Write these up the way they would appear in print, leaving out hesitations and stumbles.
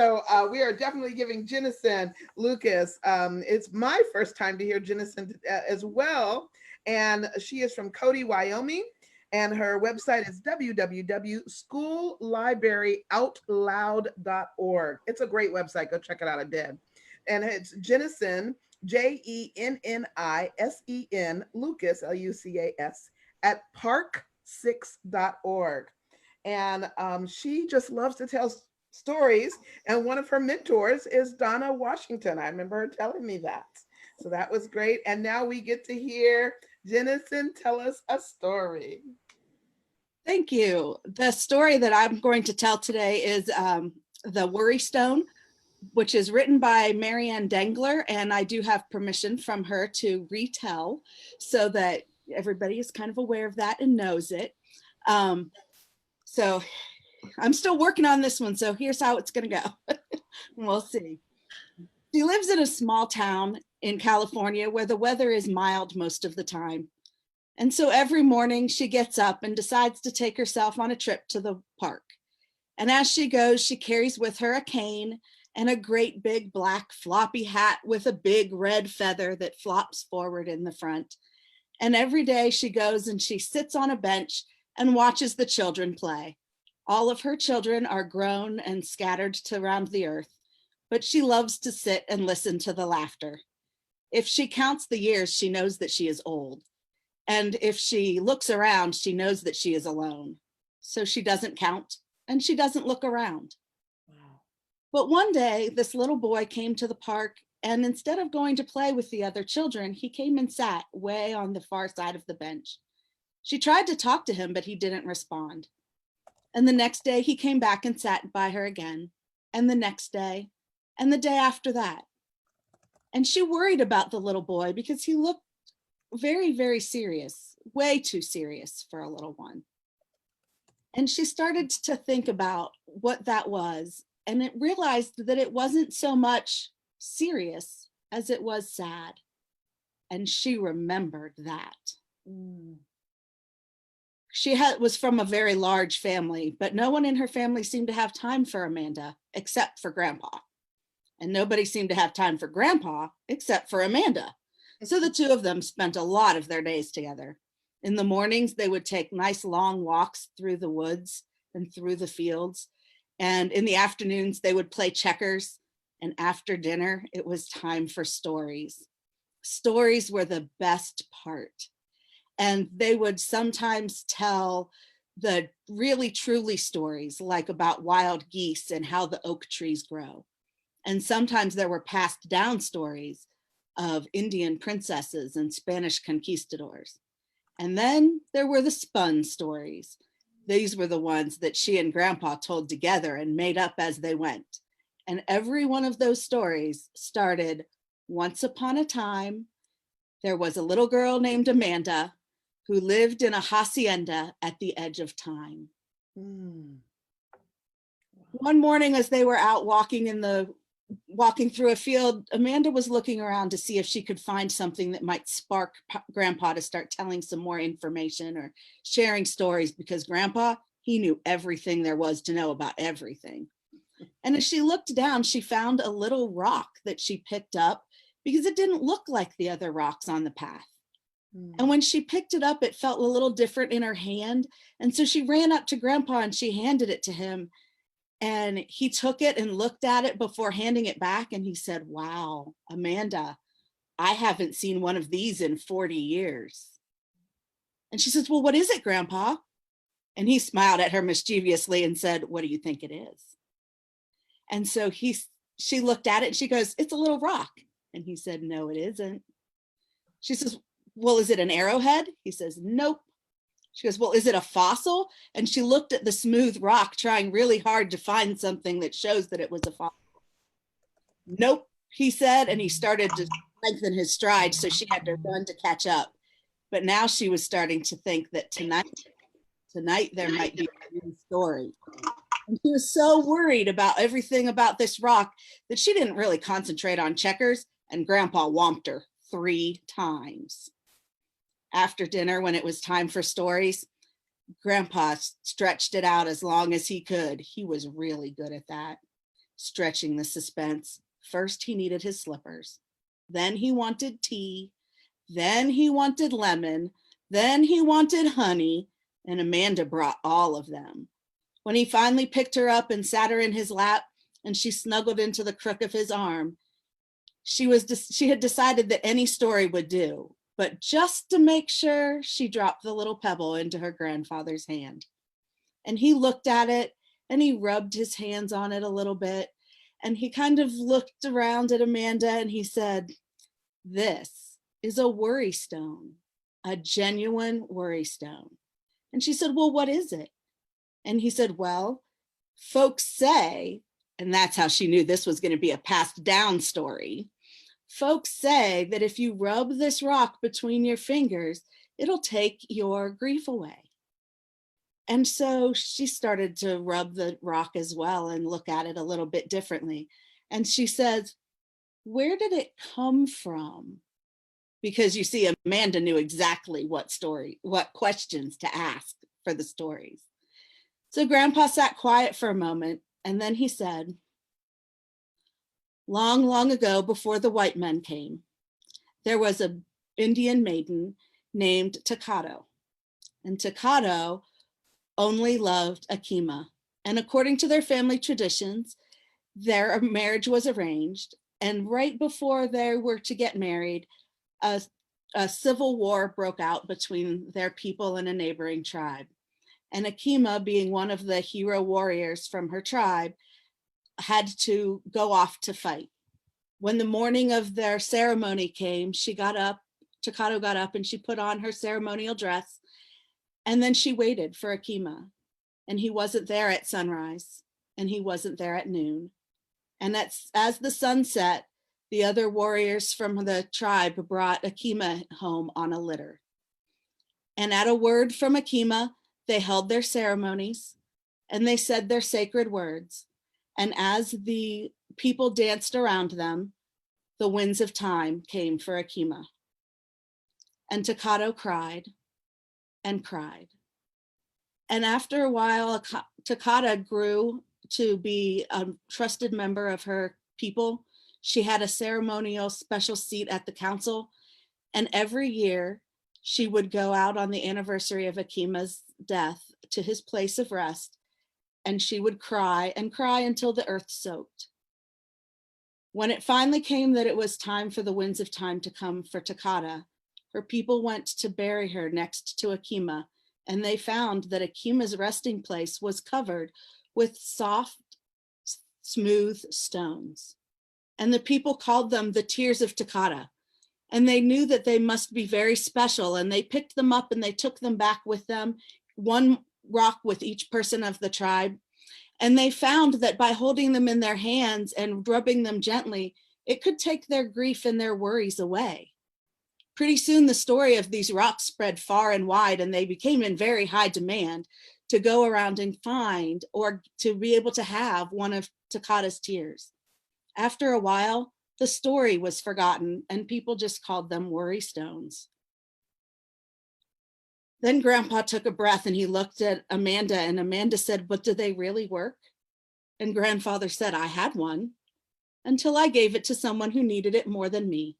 So we are definitely giving Jennisen Lucas. It's my first time to hear Jennisen as well. And she is from Cody, Wyoming. And her website is www.schoollibraryoutloud.org. It's a great website. Go check it out. I did. And it's Jennisen, Jennisen, Lucas, Lucas, at park6.org. And she just loves to tell stories. And one of her mentors is Donna Washington. I remember her telling me that. So that was great. And now we get to hear Jennisen tell us a story. Thank you. The story that I'm going to tell today is The Worry Stone, which is written by Marianne Dengler, and I do have permission from her to retell so that everybody is kind of aware of that and knows it. So I'm still working on this one, so here's how it's going to go. We'll see. She lives in a small town in California where the weather is mild most of the time. And so every morning she gets up and decides to take herself on a trip to the park. And as she goes, she carries with her a cane and a great big black floppy hat with a big red feather that flops forward in the front. And every day she goes and she sits on a bench and watches the children play. All of her children are grown and scattered around the earth, but she loves to sit and listen to the laughter. If she counts the years, she knows that she is old. And if she looks around, she knows that she is alone. So she doesn't count and she doesn't look around. Wow. But one day, this little boy came to the park, and instead of going to play with the other children, he came and sat way on the far side of the bench. She tried to talk to him, but he didn't respond. And the next day he came back and sat by her again, and the next day, and the day after that. And she worried about the little boy because he looked very, very serious, way too serious for a little one. And she started to think about what that was, and it realized that it wasn't so much serious as it was sad. And she remembered that. She was from a very large family, but no one in her family seemed to have time for Amanda except for Grandpa. And nobody seemed to have time for Grandpa except for Amanda. So the two of them spent a lot of their days together. In the mornings, they would take nice long walks through the woods and through the fields. And in the afternoons, they would play checkers. And after dinner, it was time for stories. Stories were the best part. And they would sometimes tell the really truly stories, like about wild geese and how the oak trees grow. And sometimes there were passed down stories of Indian princesses and Spanish conquistadors. And then there were the spun stories. These were the ones that she and Grandpa told together and made up as they went. And every one of those stories started, once upon a time, there was a little girl named Amanda who lived in a hacienda at the edge of time. One morning as they were out walking through a field, Amanda was looking around to see if she could find something that might spark Grandpa to start telling some more information or sharing stories, because Grandpa, he knew everything there was to know about everything. And as she looked down, she found a little rock that she picked up because it didn't look like the other rocks on the path. And when she picked it up, it felt a little different in her hand. And so she ran up to Grandpa and she handed it to him. And he took it and looked at it before handing it back. And he said, "Wow, Amanda, I haven't seen one of these in 40 years. And she says, "Well, what is it, Grandpa?" And he smiled at her mischievously and said, "What do you think it is?" And so she looked at it and she goes, "It's a little rock." And he said, "No, it isn't." She says, "Well, is it an arrowhead?" He says, "Nope." She goes, "Well, is it a fossil?" And she looked at the smooth rock, trying really hard to find something that shows that it was a fossil. "Nope," he said, and he started to lengthen his stride, so she had to run to catch up. But now she was starting to think that tonight there might be a new story. And she was so worried about everything about this rock that she didn't really concentrate on checkers, and Grandpa whomped her 3 times. After dinner, when it was time for stories, Grandpa stretched it out as long as he could. He was really good at that. stretching the suspense. First, he needed his slippers. Then he wanted tea. Then he wanted lemon. Then he wanted honey. And Amanda brought all of them. When he finally picked her up and sat her in his lap, and she snuggled into the crook of his arm, she had decided that any story would do. But just to make sure, she dropped the little pebble into her grandfather's hand. And he looked at it, and he rubbed his hands on it a little bit. And he kind of looked around at Amanda, and he said, "This is a worry stone, a genuine worry stone." And she said, "Well, what is it?" And he said, "Well, folks say," and that's how she knew this was going to be a passed down story. "Folks say that if you rub this rock between your fingers, it'll take your grief away." And so she started to rub the rock as well and look at it a little bit differently. And she says, "Where did it come from?" Because you see, Amanda knew exactly what questions to ask for the stories. So Grandpa sat quiet for a moment, and then he said, "Long, long ago, before the white men came, there was an Indian maiden named Takato. And Takato only loved Akima. And according to their family traditions, their marriage was arranged. And right before they were to get married, a civil war broke out between their people and a neighboring tribe. And Akima, being one of the hero warriors from her tribe, had to go off to fight. When the morning of their ceremony came, Takato got up and she put on her ceremonial dress, and then she waited for Akima. And he wasn't there at sunrise, and he wasn't there at noon. And as the sun set, the other warriors from the tribe brought Akima home on a litter. And at a word from Akima, they held their ceremonies and they said their sacred words. And as the people danced around them, the winds of time came for Akima. And Takato cried and cried. And after a while, Takata grew to be a trusted member of her people. She had a ceremonial special seat at the council. And every year, she would go out on the anniversary of Akima's death to his place of rest, and she would cry and cry until the earth soaked. When it finally came that it was time for the winds of time to come for Takata, her people went to bury her next to Akima, and they found that Akima's resting place was covered with soft, smooth stones. And the people called them the tears of Takata. And they knew that they must be very special, and they picked them up and they took them back with them, one rock with each person of the tribe. And they found that by holding them in their hands and rubbing them gently, it could take their grief and their worries away. Pretty soon, the story of these rocks spread far and wide, and they became in very high demand to go around and find or to be able to have one of Takata's tears. After a while, the story was forgotten and people just called them worry stones. Then Grandpa took a breath and he looked at Amanda, and Amanda said, "But do they really work?" And Grandfather said, "I had one until I gave it to someone who needed it more than me."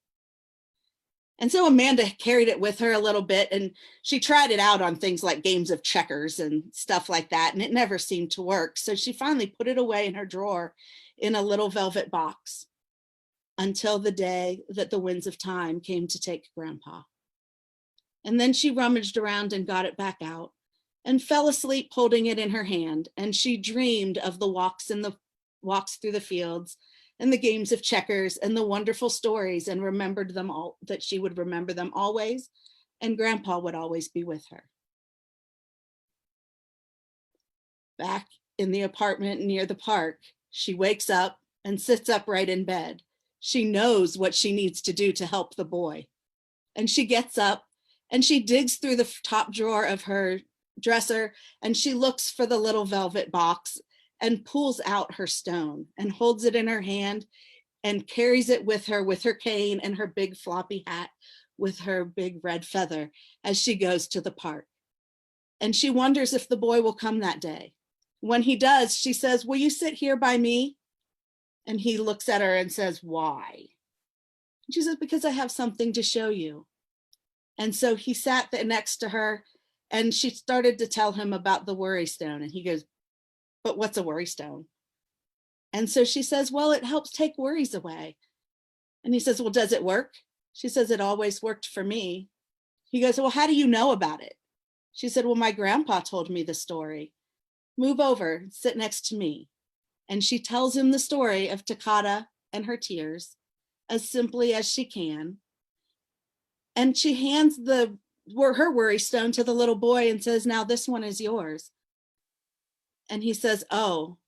And so Amanda carried it with her a little bit, and she tried it out on things like games of checkers and stuff like that, and it never seemed to work. So she finally put it away in her drawer in a little velvet box until the day that the winds of time came to take Grandpa. And then she rummaged around and got it back out and fell asleep holding it in her hand. And she dreamed of the walks through the fields and the games of checkers and the wonderful stories, and remembered them all, that she would remember them always, and Grandpa would always be with her. Back in the apartment near the park, she wakes up and sits upright in bed. She knows what she needs to do to help the boy. And she gets up and she digs through the top drawer of her dresser, and she looks for the little velvet box and pulls out her stone and holds it in her hand and carries it with her cane and her big floppy hat with her big red feather as she goes to the park. And she wonders if the boy will come that day. When he does, she says, "Will you sit here by me?" And he looks at her and says, why? She says, because I have something to show you. And so he sat there next to her and she started to tell him about the worry stone. And he goes, but what's a worry stone? And so she says, well, it helps take worries away. And he says, well, does it work? She says, it always worked for me. He goes, well, how do you know about it? She said, well, my grandpa told me the story. Move over, sit next to me. And she tells him the story of Takata and her tears as simply as she can. And she hands her worry stone to the little boy and says, now this one is yours. And he says, oh,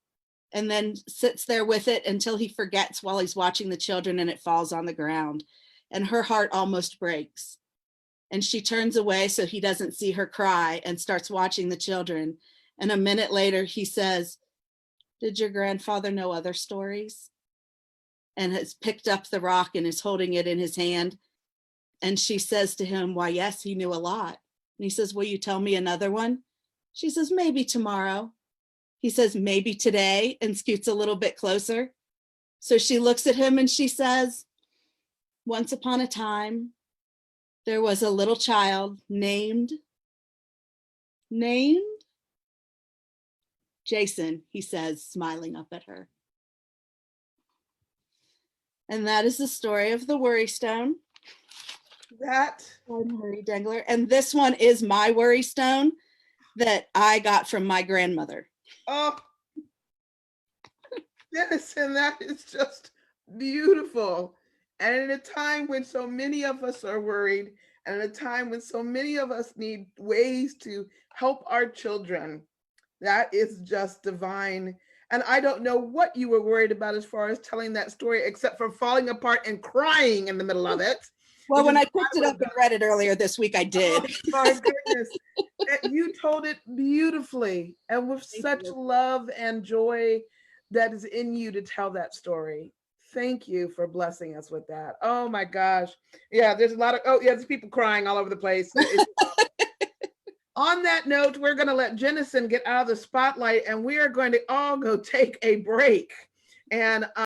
and then sits there with it until he forgets while he's watching the children and it falls on the ground. And her heart almost breaks. And she turns away so he doesn't see her cry and starts watching the children. And a minute later, he says, did your grandfather know other stories? And has picked up the rock and is holding it in his hand. And she says to him, why, yes, he knew a lot. And he says, will you tell me another one? She says, maybe tomorrow. He says, maybe today, and scoots a little bit closer. So she looks at him and she says, once upon a time, there was a little child named Jason, he says, smiling up at her. And that is the story of the worry stone. That Marie Dengler. And this one is my worry stone that I got from my grandmother. Oh, Jennisen, that is just beautiful. And in a time when so many of us are worried, and in a time when so many of us need ways to help our children, that is just divine. And I don't know what you were worried about as far as telling that story, except for falling apart and crying in the middle of it. Well, when I picked it up and read it earlier this week, I did. Oh, my goodness. You told it beautifully and with such love and joy that is in you to tell that story. Thank you for blessing us with that. Oh my gosh. Yeah, there's a lot of, there's people crying all over the place. On that note, we're going to let Jennisen get out of the spotlight and we are going to all go take a break. And